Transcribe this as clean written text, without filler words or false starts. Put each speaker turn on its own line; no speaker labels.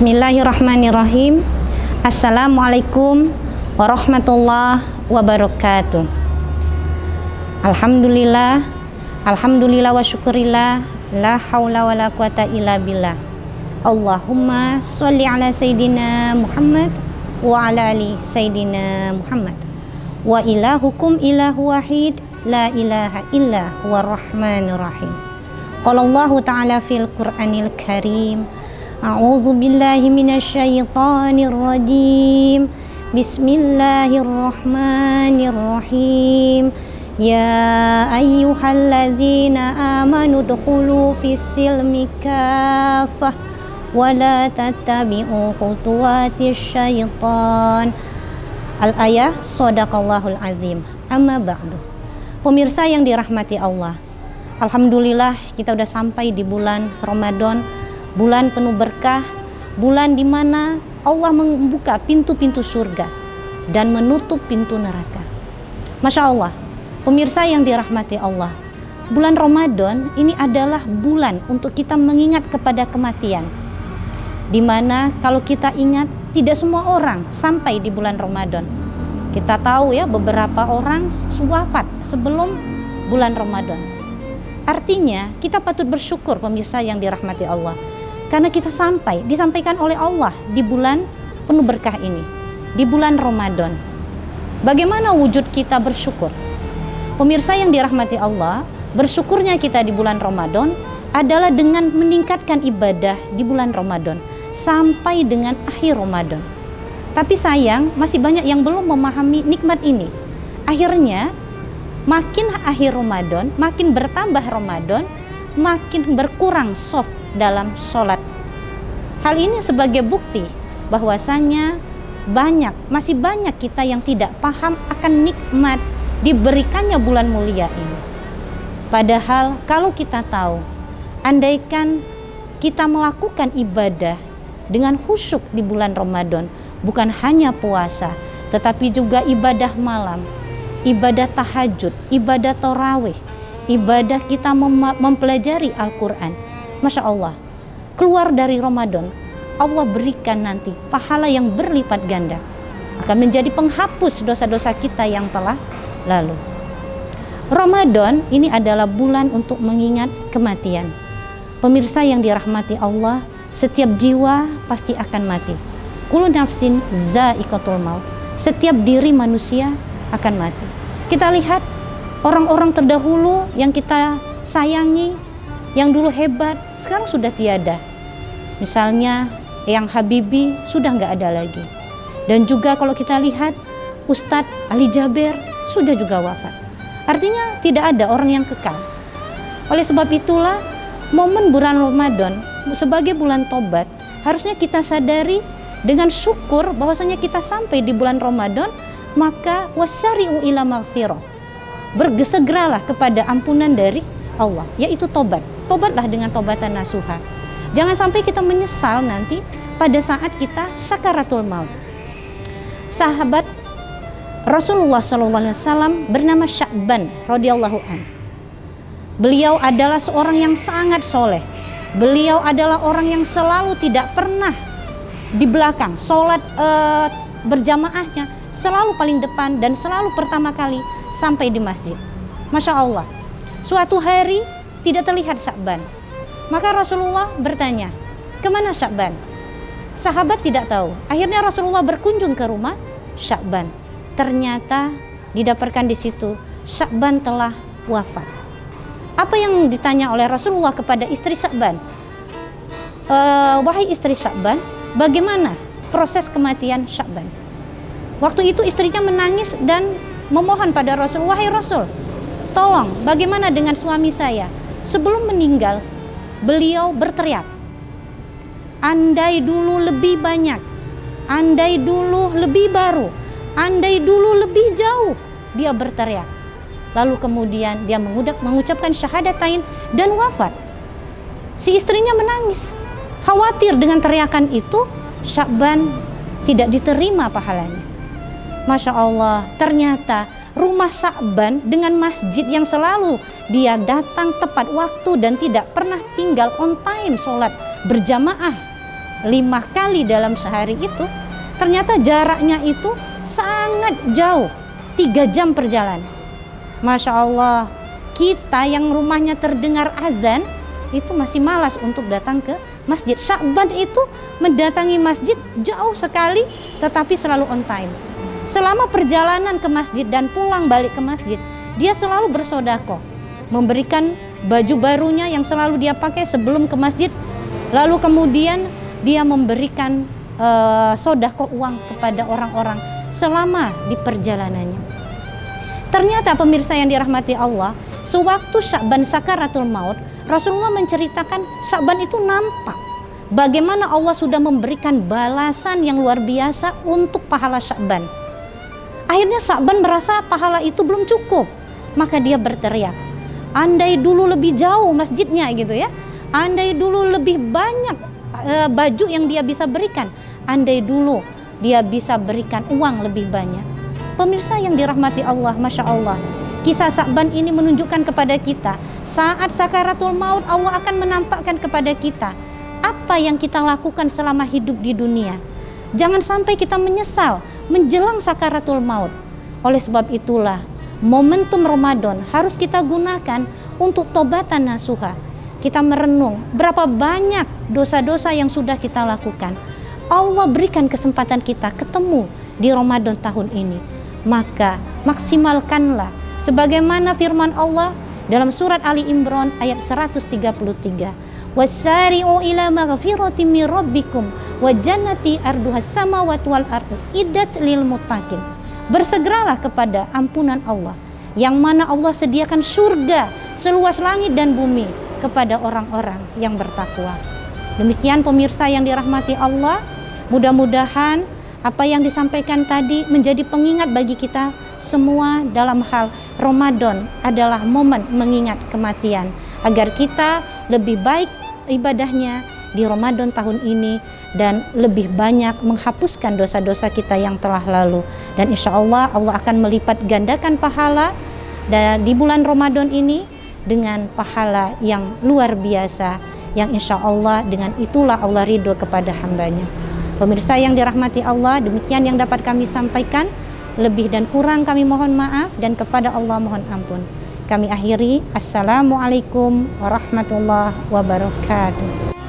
Bismillahirrahmanirrahim. Assalamualaikum warahmatullahi wabarakatuh. Alhamdulillah wa syukurillah, la haula wa la quwata illa billah. Allahumma sholli ala Sayyidina Muhammad wa ala ali Sayyidina Muhammad. Wa ilahukum ilahu wahid, la ilaha illa huwa rahmanir rahim. Qala Allah ta'ala fil Qur'anil Karim, a'udzu billahi minasyaitonir rajim. Bismillahirrahmanirrahim. Ya ayyuhalladzina amanu dkhulu fis-silmi kaffah wa la tattabi'u khutuwatis syaitan. Al-ayah, shadaqallahul azim. Amma ba'du. Pemirsa yang dirahmati Allah, alhamdulillah kita udah sampai di bulan Ramadan, bulan penuh berkah, bulan di mana Allah membuka pintu-pintu surga dan menutup pintu neraka. Masya Allah, pemirsa yang dirahmati Allah, bulan Ramadan ini adalah bulan untuk kita mengingat kepada kematian. Dimana kalau kita ingat, tidak semua orang sampai di bulan Ramadan. Kita tahu ya, beberapa orang wafat sebelum bulan Ramadan. Artinya kita patut bersyukur pemirsa yang dirahmati Allah, karena kita disampaikan oleh Allah di bulan penuh berkah ini, di bulan Ramadan. Bagaimana wujud kita bersyukur? Pemirsa yang dirahmati Allah, bersyukurnya kita di bulan Ramadan adalah dengan meningkatkan ibadah di bulan Ramadan sampai dengan akhir Ramadan. Tapi sayang, masih banyak yang belum memahami nikmat ini. Akhirnya makin akhir Ramadan, makin bertambah Ramadan, makin berkurang soft dalam sholat. Hal ini sebagai bukti bahwasanya masih banyak kita yang tidak paham akan nikmat diberikannya bulan mulia ini. Padahal kalau kita tahu, andaikan kita melakukan ibadah dengan khusyuk di bulan Ramadan, bukan hanya puasa, tetapi juga ibadah malam, ibadah tahajud, ibadah tarawih, ibadah kita mempelajari Al-Quran. Masya Allah, keluar dari Ramadan, Allah berikan nanti pahala yang berlipat ganda, akan menjadi penghapus dosa-dosa kita yang telah lalu. Ramadan ini adalah bulan untuk mengingat kematian. Pemirsa yang dirahmati Allah, setiap jiwa pasti akan mati. Kullu nafsin za'iqatul maut. Setiap diri manusia akan mati. Kita lihat orang-orang terdahulu yang kita sayangi, yang dulu hebat, sekarang sudah tiada. Misalnya yang Habibie sudah nggak ada lagi. Dan juga kalau kita lihat Ustadz Ali Jaber sudah juga wafat. Artinya tidak ada orang yang kekal. Oleh sebab itulah momen bulan Ramadan sebagai bulan tobat harusnya kita sadari dengan syukur bahwasanya kita sampai di bulan Ramadan, maka wasari'u ila maghfirah. Bersegeralah kepada ampunan dari Allah, yaitu tobat. Tobatlah dengan tobatan nasuha. Jangan sampai kita menyesal nanti pada saat kita sakaratul maut. Sahabat Rasulullah SAW bernama Sya'ban radhiyallahu an. Beliau adalah seorang yang sangat soleh. Beliau adalah orang yang selalu tidak pernah di belakang, sholat berjamaahnya selalu paling depan dan selalu pertama kali sampai di masjid. Masya Allah, suatu hari tidak terlihat Sya'ban. Maka Rasulullah bertanya, kemana Sya'ban? Sahabat tidak tahu. Akhirnya Rasulullah berkunjung ke rumah Sya'ban. Ternyata didapatkan di situ Sya'ban telah wafat. Apa yang ditanya oleh Rasulullah kepada istri Sya'ban? Wahai istri Sya'ban, bagaimana proses kematian Sya'ban? Waktu itu istrinya menangis dan memohon pada Rasul, wahai Rasul, tolong bagaimana dengan suami saya? Sebelum meninggal, beliau berteriak, andai dulu lebih banyak, andai dulu lebih baru, andai dulu lebih jauh, dia berteriak. Lalu kemudian dia mengucapkan syahadatain dan wafat. Si istrinya menangis, khawatir dengan teriakan itu Sya'ban tidak diterima pahalanya. Masya Allah, ternyata rumah Sya'ban dengan masjid yang selalu dia datang tepat waktu dan tidak pernah tinggal on time sholat berjamaah 5 kali dalam sehari itu, ternyata jaraknya itu sangat jauh, 3 jam perjalanan. Masya Allah, kita yang rumahnya terdengar azan itu masih malas untuk datang ke masjid. Sya'ban itu mendatangi masjid jauh sekali, tetapi selalu on time. Selama perjalanan ke masjid dan pulang balik ke masjid, dia selalu bersedekah, memberikan baju barunya yang selalu dia pakai sebelum ke masjid, lalu kemudian dia memberikan sedekah uang kepada orang-orang selama di perjalanannya. Ternyata pemirsa yang dirahmati Allah, sewaktu Sya'ban sakaratul maut, Rasulullah menceritakan Sya'ban itu nampak bagaimana Allah sudah memberikan balasan yang luar biasa untuk pahala Sya'ban. Akhirnya Sya'ban merasa pahala itu belum cukup, maka dia berteriak, andai dulu lebih jauh masjidnya gitu ya, andai dulu lebih banyak baju yang dia bisa berikan, andai dulu dia bisa berikan uang lebih banyak. Pemirsa yang dirahmati Allah, Masya Allah, kisah Sya'ban ini menunjukkan kepada kita, saat sakaratul maut Allah akan menampakkan kepada kita apa yang kita lakukan selama hidup di dunia. Jangan sampai kita menyesal menjelang sakaratul maut. Oleh sebab itulah momentum Ramadan harus kita gunakan untuk tobatan nasuha. Kita merenung berapa banyak dosa-dosa yang sudah kita lakukan. Allah berikan kesempatan kita ketemu di Ramadan tahun ini. Maka maksimalkanlah sebagaimana firman Allah dalam surat Ali Imran ayat 133. Wasari'u ila maghfiratin min rabbikum wa jannati arduhas samawati wal ardu iddat lil muttaqin. Bersegeralah kepada ampunan Allah, yang mana Allah sediakan surga seluas langit dan bumi kepada orang-orang yang bertakwa. Demikian pemirsa yang dirahmati Allah, mudah-mudahan apa yang disampaikan tadi menjadi pengingat bagi kita semua dalam hal Ramadan adalah momen mengingat kematian, agar kita lebih baik ibadahnya di Ramadan tahun ini dan lebih banyak menghapuskan dosa-dosa kita yang telah lalu. Dan insya Allah Allah akan melipat gandakan pahala dan di bulan Ramadan ini dengan pahala yang luar biasa, yang insya Allah dengan itulah Allah ridho kepada hambanya. Pemirsa yang dirahmati Allah, demikian yang dapat kami sampaikan. Lebih dan kurang kami mohon maaf, dan kepada Allah mohon ampun. Kami akhiri. Assalamualaikum warahmatullahi wabarakatuh.